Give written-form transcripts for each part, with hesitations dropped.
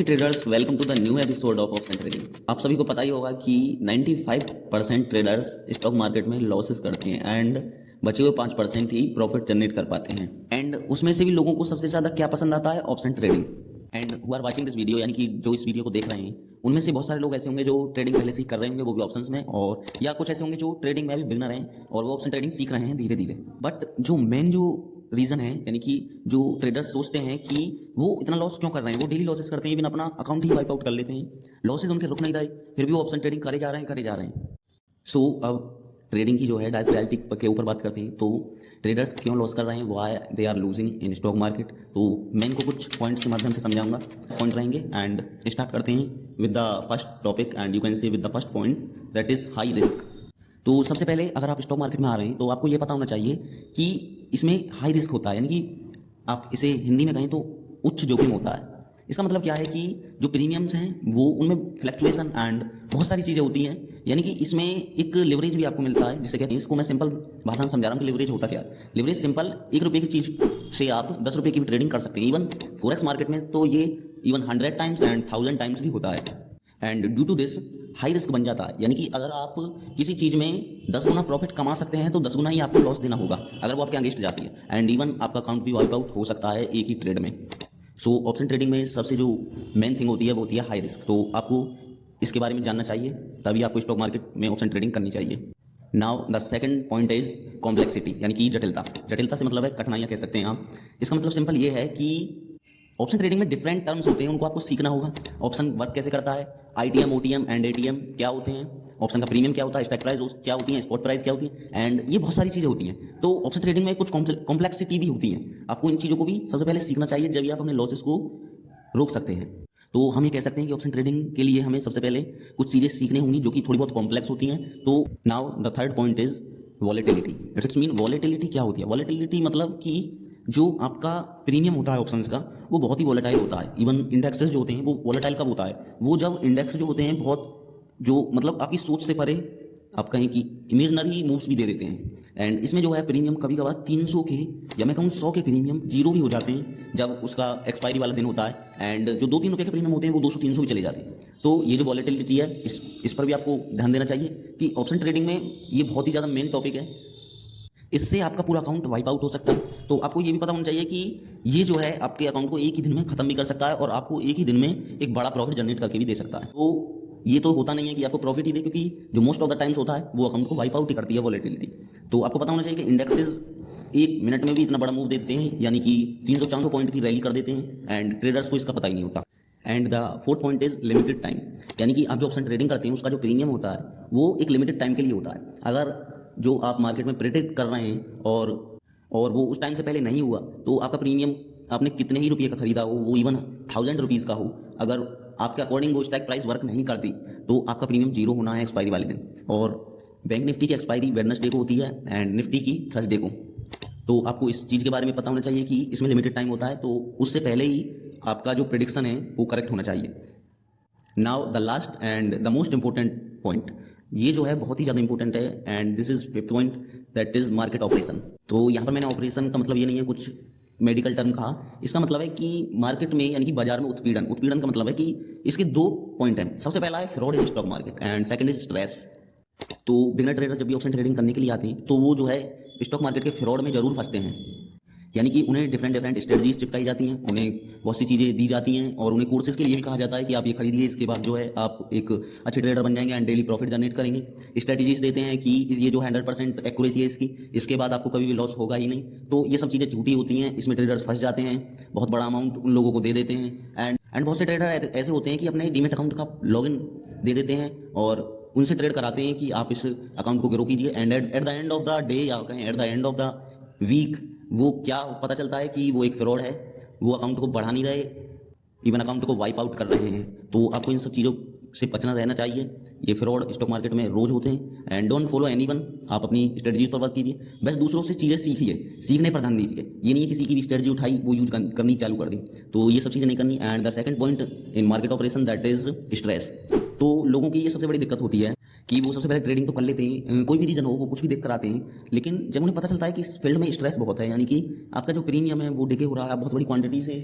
Okay traders, welcome to the new episode of option trading. आप सभी को पता ही होगा कि 95% ट्रेडर्स स्टॉक मार्केट में लॉसेस करते हैं एंड बचे हुए 5% ही प्रॉफिट जनरेट कर पाते हैं। एंड उसमें से भी लोगों को सबसे ज़्यादा क्या पसंद आता है? Option trading. And who are watching this video, यानी कि जो इस वीडियो को देख रहे हैं उनमें से बहुत सारे लोग ऐसे होंगे जो ट्रेडिंग पहले से ही कर रहे होंगे, वो भी ऑप्शंस में, और या कुछ ऐसे होंगे जो ट्रेडिंग में भी बिगनर हैं और वो ऑप्शन ट्रेडिंग सीख रहे हैं धीरे धीरे। बट जो मेन जो रीज़न है, यानी कि जो ट्रेडर्स सोचते हैं कि वो इतना लॉस क्यों कर रहे हैं, वो डेली लॉसेस करते हैं, इवन अपना अकाउंट ही वाइप आउट कर लेते हैं, लॉसेस उनके रुक नहीं रहे, फिर भी वो ऑप्शन ट्रेडिंग करे जा रहे हैं। सो अब ट्रेडिंग की जो है डायरेक्ट रियलिटी के ऊपर बात करते हैं। तो ट्रेडर्स क्यों लॉस कर रहे हैं, why they are losing in stock market, तो मैं इनको कुछ पॉइंट्स के माध्यम से समझाऊंगा। पॉइंट रहेंगे एंड स्टार्ट करते हैं with the first topic, and you can say with the first point, that is high risk. तो सबसे पहले अगर आप स्टॉक मार्केट में आ रहे हैं तो आपको ये पता होना चाहिए कि इसमें हाई रिस्क होता है, यानी कि आप इसे हिंदी में कहें तो उच्च जोखिम होता है। इसका मतलब क्या है कि जो प्रीमियम्स हैं वो उनमें फ्लक्चुएशन एंड बहुत सारी चीज़ें होती हैं, यानी कि इसमें एक लिवरेज भी आपको मिलता है, जिसे कहते हैं, इसको मैं सिंपल भाषा में समझा रहा हूँ कि लिवरेज होता क्या है। लिवरेज सिंपल, 1 रुपये की चीज़ से आप 10 रुपये की भी ट्रेडिंग कर सकते हैं। इवन फॉरेक्स मार्केट में तो ये इवन 100 टाइम्स एंड 1000 टाइम्स भी होता है। And due to this high risk बन जाता है, यानी कि अगर आप किसी चीज़ में 10 गुना प्रॉफिट कमा सकते हैं तो 10 गुना ही आपको लॉस देना होगा अगर वो आपके अगेंस्ट जाती है, एंड इवन आपका अकाउंट भी वाइप आउट हो सकता है एक ही ट्रेड में। सो ऑप्शन ट्रेडिंग में सबसे जो मेन थिंग होती है वो होती है हाई रिस्क। तो आपको इसके बारे में जानना चाहिए, तभी आपको स्टॉक मार्केट में ऑप्शन ट्रेडिंग करनी चाहिए। Now the second point is complexity, यानी कि जटिलता। जटिलता से मतलब है कठिनाइयाँ कह सकते हैं आप। इसका मतलब सिंपल ये है कि ऑप्शन ट्रेडिंग में डिफरेंट टर्म्स होते हैं, उनको आपको सीखना होगा। ऑप्शन वर्क कैसे करता है, आईटीएम, ओटीएम एंड एटीएम क्या होते हैं, ऑप्शन का प्रीमियम क्या होता है, स्ट्राइक प्राइस क्या होती है, स्पॉट प्राइस क्या होती है, एंड ये बहुत सारी चीज़ें होती हैं। तो ऑप्शन ट्रेडिंग में कुछ कॉम्प्लेक्सिटी भी होती है। आपको इन चीज़ों को भी सबसे पहले सीखना चाहिए, जब आप अपने लॉसेस को रोक सकते हैं। तो हम ये कह सकते हैं कि ऑप्शन ट्रेडिंग के लिए हमें सबसे पहले कुछ चीज़ें सीखनी होंगी जो कि थोड़ी बहुत कॉम्प्लेक्स होती हैं। तो now the third point is volatility. It's mean volatility क्या होती है? वॉलेटिलिटी मतलब कि जो आपका प्रीमियम होता है ऑप्शंस का, वो बहुत ही वॉलेटाइल होता है। इवन इंडेक्सेस जो होते हैं वो वॉलेटाइल कब होता है? वो जब इंडेक्स जो होते हैं बहुत, जो मतलब आपकी सोच से परे, आप कहें कि इमेजनरी मूव्स भी दे देते हैं। एंड इसमें जो है प्रीमियम कभी कभार 300 के या मैं कहूँ 100 के प्रीमियम जीरो भी हो जाते हैं जब उसका एक्सपायरी वाला दिन होता है, एंड जो 2-3 रुपये के प्रीमियम होते हैं वो 200-300 भी चले जाते हैं। तो ये जो वॉलेटिलिटी है, इस पर भी आपको ध्यान देना चाहिए कि ऑप्शन ट्रेडिंग में ये बहुत ही ज़्यादा मेन टॉपिक है। इससे आपका पूरा अकाउंट वाइप आउट हो सकता है। तो आपको ये भी पता होना चाहिए कि ये जो है आपके अकाउंट को एक ही दिन में खत्म भी कर सकता है और आपको एक ही दिन में एक बड़ा प्रॉफिट जनरेट करके भी दे सकता है। तो ये तो होता नहीं है कि आपको प्रॉफिट ही दे, क्योंकि जो मोस्ट ऑफ द टाइम्स होता है वो अकाउंट को वाइप आउट ही करती है वॉलेटिलिटी। तो आपको पता होना चाहिए कि इंडेक्सेस 1 मिनट में भी इतना बड़ा मूव दे देते हैं, यानी कि 300-400 पॉइंट की रैली कर देते हैं, एंड ट्रेडर्स को इसका पता ही नहीं होता। And the fourth point is limited time, यानी कि आप जो ऑप्शन ट्रेडिंग करते हैं उसका जो प्रीमियम होता है वो एक लिमिटेड टाइम के लिए होता है। अगर जो आप मार्केट में प्रेडिक्ट कर रहे हैं और वो उस टाइम से पहले नहीं हुआ, तो आपका प्रीमियम आपने कितने ही रुपये का खरीदा हो, वो इवन 1000 रुपीज़ का हो, अगर आपके अकॉर्डिंग वो स्ट्राइक प्राइस वर्क नहीं करती तो आपका प्रीमियम जीरो होना है एक्सपायरी वाले दिन। और बैंक निफ्टी की एक्सपायरी वेडनेसडे को होती है एंड निफ्टी की थर्सडे को। तो आपको इस चीज़ के बारे में पता होना चाहिए कि इसमें लिमिटेड टाइम होता है, तो उससे पहले ही आपका जो प्रिडिक्शन है वो करेक्ट होना चाहिए। Now the last and the most important point, ये जो है बहुत ही ज़्यादा इंपॉर्टेंट है, and this is fifth point, that is market operation. तो यहाँ पर मैंने ऑपरेशन का मतलब ये नहीं है कुछ मेडिकल टर्म कहा, इसका मतलब है कि मार्केट में, यानी कि बाजार में उत्पीड़न। उत्पीड़न का मतलब है कि इसके 2 पॉइंट हैं। सबसे पहला है fraud in stock market and second is stress. तो बिगनर ट्रेडर जब भी ऑप्शन ट्रेडिंग करने के लिए आते हैं तो वो जो है स्टॉक मार्केट के फ्रॉड में जरूर फंसते हैं, यानी कि उन्हें डिफरेंट स्ट्रेटजीज चिपकाई जाती हैं, उन्हें बहुत सी चीज़ें दी जाती हैं, और उन्हें कोर्सेज के लिए भी कहा जाता है कि आप ये खरीदिए, इसके बाद जो है आप एक अच्छे ट्रेडर बन जाएंगे एंड डेली प्रॉफिट जनरेट करेंगे। स्ट्रेटजीज देते हैं कि ये जो 100% एक्यूरेसी है इसकी, इसके बाद आपको कभी भी लॉस होगा ही नहीं। तो ये सब चीज़ें झूठी होती हैं, इसमें ट्रेडर्स फंस जाते हैं, बहुत बड़ा अमाउंट उन लोगों को दे देते हैं, एंड बहुत से ट्रेडर ऐसे होते हैं कि अपने डीमेट अकाउंट का लॉगिन दे देते हैं और उनसे ट्रेड कराते हैं कि आप इस अकाउंट को ग्रो कीजिए, and at the end of the day या कहें at the end of the week वो क्या पता चलता है कि वो एक फ्रॉड है, वो अकाउंट को बढ़ा नहीं रहे, इवन अकाउंट को वाइप आउट कर रहे हैं। तो आपको इन सब चीज़ों से बचना रहना चाहिए। ये फ्रॉड स्टॉक मार्केट में रोज़ होते हैं, एंड डोंट फॉलो एनीवन। आप अपनी स्ट्रेटजीज पर वर्क कीजिए, बस दूसरों से चीज़ें सीखिए, सीखने पर ध्यान दीजिए। ये नहीं है किसी की भी स्ट्रेटजी उठाई वो यूज करनी चालू कर दी, तो ये सब चीज़ें नहीं करनी। And the second point in market operation, that is stress. तो लोगों की ये सबसे बड़ी दिक्कत होती है कि वो सबसे पहले ट्रेडिंग तो कर लेते हैं, कोई भी रीज़न हो वो कुछ भी देख कर आते हैं, लेकिन जब उन्हें पता चलता है कि इस फील्ड में स्ट्रेस बहुत है, यानी कि आपका जो प्रीमियम है वो डिके हो रहा है, आप बहुत बड़ी क्वांटिटी से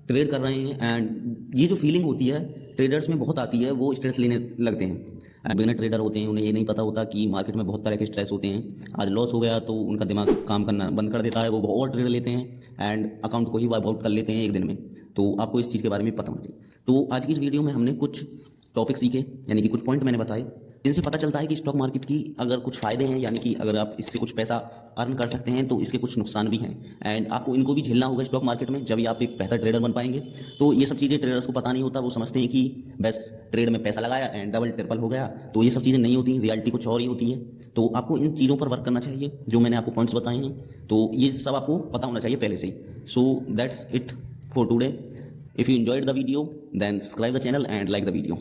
ट्रेड कर रहे हैं एंड ये जो फीलिंग होती है ट्रेडर्स में बहुत आती है, वो स्ट्रेस लेने लगते हैं। बिगिनर ट्रेडर होते हैं, उन्हें ये नहीं पता होता कि मार्केट में बहुत तरह के स्ट्रेस होते हैं। आज लॉस हो गया तो उनका दिमाग काम करना बंद कर देता है, वो और ट्रेड लेते हैं एंड अकाउंट को ही वाइप आउट कर लेते हैं एक दिन में। तो आपको इस चीज़ के बारे में पता होना चाहिए। तो आज की इस वीडियो में हमने कुछ टॉपिक सीखे, यानी कि कुछ पॉइंट मैंने बताए, इनसे पता चलता है कि स्टॉक मार्केट की अगर कुछ फ़ायदे हैं, यानी कि अगर आप इससे कुछ पैसा अर्न कर सकते हैं तो इसके कुछ नुकसान भी हैं एंड आपको इनको भी झेलना होगा स्टॉक मार्केट में, जब आप एक बेहतर ट्रेडर बन पाएंगे। तो ये सब चीज़ें ट्रेडर्स को पता नहीं होता, वो समझते हैं कि बस ट्रेड में पैसा लगाया एंड डबल ट्रिपल हो गया। तो ये सब चीज़ें नहीं होती, रियलिटी कुछ और ही होती है। तो आपको इन चीज़ों पर वर्क करना चाहिए जो मैंने आपको पॉइंट्स बताए हैं, तो ये सब आपको पता होना चाहिए पहले से ही। So that's it for today. If you enjoyed the video, then subscribe the channel and like the video.